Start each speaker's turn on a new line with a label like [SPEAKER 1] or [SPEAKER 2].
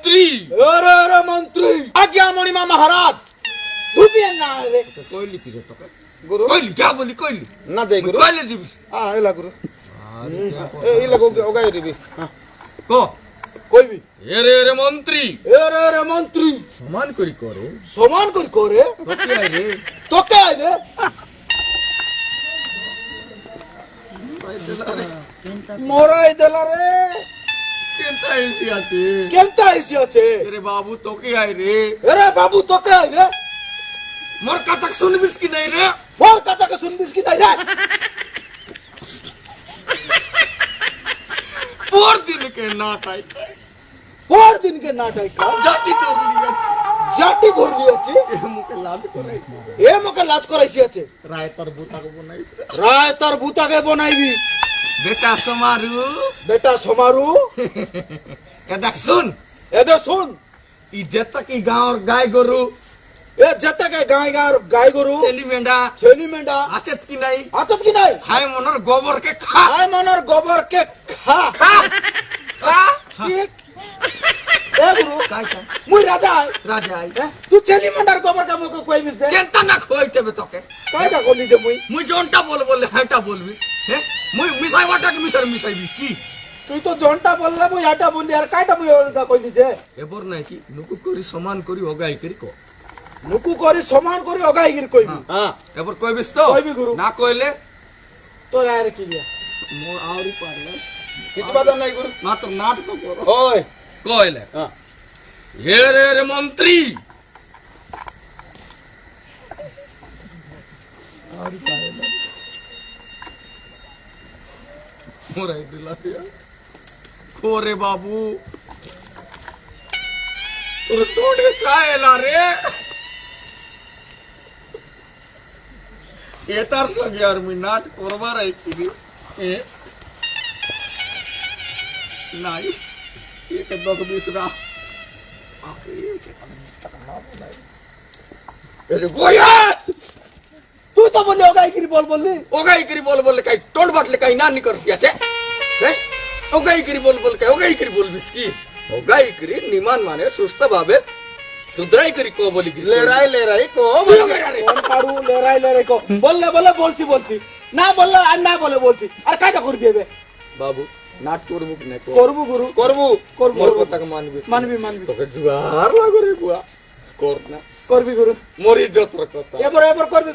[SPEAKER 1] মন্ত্রী
[SPEAKER 2] अरे मंत्री
[SPEAKER 1] আজ্ঞা মণিমা মহারাজ
[SPEAKER 2] तू भी ना रे
[SPEAKER 1] কইলি কি রে তোকে
[SPEAKER 2] गुरु
[SPEAKER 1] কইলি যা বলি কইলি
[SPEAKER 2] ना जाई गुरु
[SPEAKER 1] কইলে যাবিস
[SPEAKER 2] हां इला गुरु ए इला ओगाई रे भी हां
[SPEAKER 1] কো
[SPEAKER 2] कोई भी
[SPEAKER 1] এরে মন্ত্রী
[SPEAKER 2] अरे मंत्री
[SPEAKER 1] সমান করি করে
[SPEAKER 2] समान कर करे
[SPEAKER 1] তোকে আই রে
[SPEAKER 2] तो क्या है रे मोराई देला रे
[SPEAKER 1] কেনতা এসি আছে
[SPEAKER 2] केनता ऐसी আছে
[SPEAKER 1] এরে বাবু তোকে আই রে
[SPEAKER 2] अरे बाबू तो क्या है रे
[SPEAKER 1] মোর কথা শুনবিস কি নাই রে
[SPEAKER 2] और कथा के सुन बिस्की नहीं रे
[SPEAKER 1] পর দিন কে নাটাই
[SPEAKER 2] और दिन के नाटक का
[SPEAKER 1] জাতি তোর লিয়াছি
[SPEAKER 2] जाटी धर लियाची
[SPEAKER 1] এ মুকে লাজ করাইছি
[SPEAKER 2] ए मके लाज कराইছি আছে
[SPEAKER 1] রায় তোর বুতাকে বনাইছে
[SPEAKER 2] राय तार भूताके बनाइबी
[SPEAKER 1] বেটা সমারু
[SPEAKER 2] बेटा समारू
[SPEAKER 1] এ দেখ শুন
[SPEAKER 2] एदे सुन
[SPEAKER 1] ই যেতা কি গাঁর গায় গরু
[SPEAKER 2] ए जते के गाय गरु
[SPEAKER 1] ছেলি মেন্ডা
[SPEAKER 2] छेली मेंढा
[SPEAKER 1] আছে কি নাই
[SPEAKER 2] आचत की नहीं
[SPEAKER 1] হাই মনর গোবর কে খা
[SPEAKER 2] आय मनर गोबर के खा
[SPEAKER 1] খা খা
[SPEAKER 2] ठीक ए गुरु
[SPEAKER 1] কাইটা
[SPEAKER 2] मुई राजा है
[SPEAKER 1] রাজা আইস
[SPEAKER 2] तू छेली मेंढार गोबर का मोको कोई मिस दे
[SPEAKER 1] কেনতা না খইতে বে তোকে
[SPEAKER 2] कायटा कोली जे मुई
[SPEAKER 1] মুই জনটা বলে হাইটা বলবিস হ্যাঁ মুই মিসাই বাটাকে মিসাইবিস কি
[SPEAKER 2] তুই তো জনটা বললে মুই আটা বললি আর কায়টা মুই ওরকা কইলি যে
[SPEAKER 1] এবার নাই কি নুকু করি সমান করি অগাই করি কো
[SPEAKER 2] নুকু করি সমান করি অগাইগির কইবি
[SPEAKER 1] হ্যাঁ এবার কইবিস তো
[SPEAKER 2] কইবি গুরু।
[SPEAKER 1] না কইলে
[SPEAKER 2] তোর আরে কি দিয়া
[SPEAKER 1] মোর আউরি পারলে
[SPEAKER 2] কিছু বাদা নাই গুরু
[SPEAKER 1] মাত্র নাটক করো
[SPEAKER 2] ওই
[SPEAKER 1] কইলে
[SPEAKER 2] হ্যাঁ
[SPEAKER 1] এরে মন্ত্রী আউরি পারলে মোরাই দিলা ওরে বাবু তোর টোটে কায়লা রে এতার সঙ্গে আর মুই নাট করবার আইছি এ নাই এক দশ বিশরা
[SPEAKER 2] এরে গোয়া তুই তো বললি অগাইগির বললি
[SPEAKER 1] ওগাই করি বলে কাই টোট বাটলে কাই না নিকরছি আছে রে ওগাই করি কাই ওগাই করি বলবিস কি ওগাই করি নিমান মানে সুস্থ ভাবে সুধরাই করি কো বলি কি
[SPEAKER 2] লেরাই কো কোন পারু লেরাই কো বললে বলছি না বললে আর না বলে বলছি আর কাইটা করবি এবে
[SPEAKER 1] বাবু নাট করবো কি না
[SPEAKER 2] করবু গুরু করবু
[SPEAKER 1] মোর কথাকে মানবি
[SPEAKER 2] মানবি
[SPEAKER 1] তোকে জুয়ার লাগরে বুয়া কর না
[SPEAKER 2] করবি গুরু
[SPEAKER 1] মরি যত্র কথা
[SPEAKER 2] এবার করবি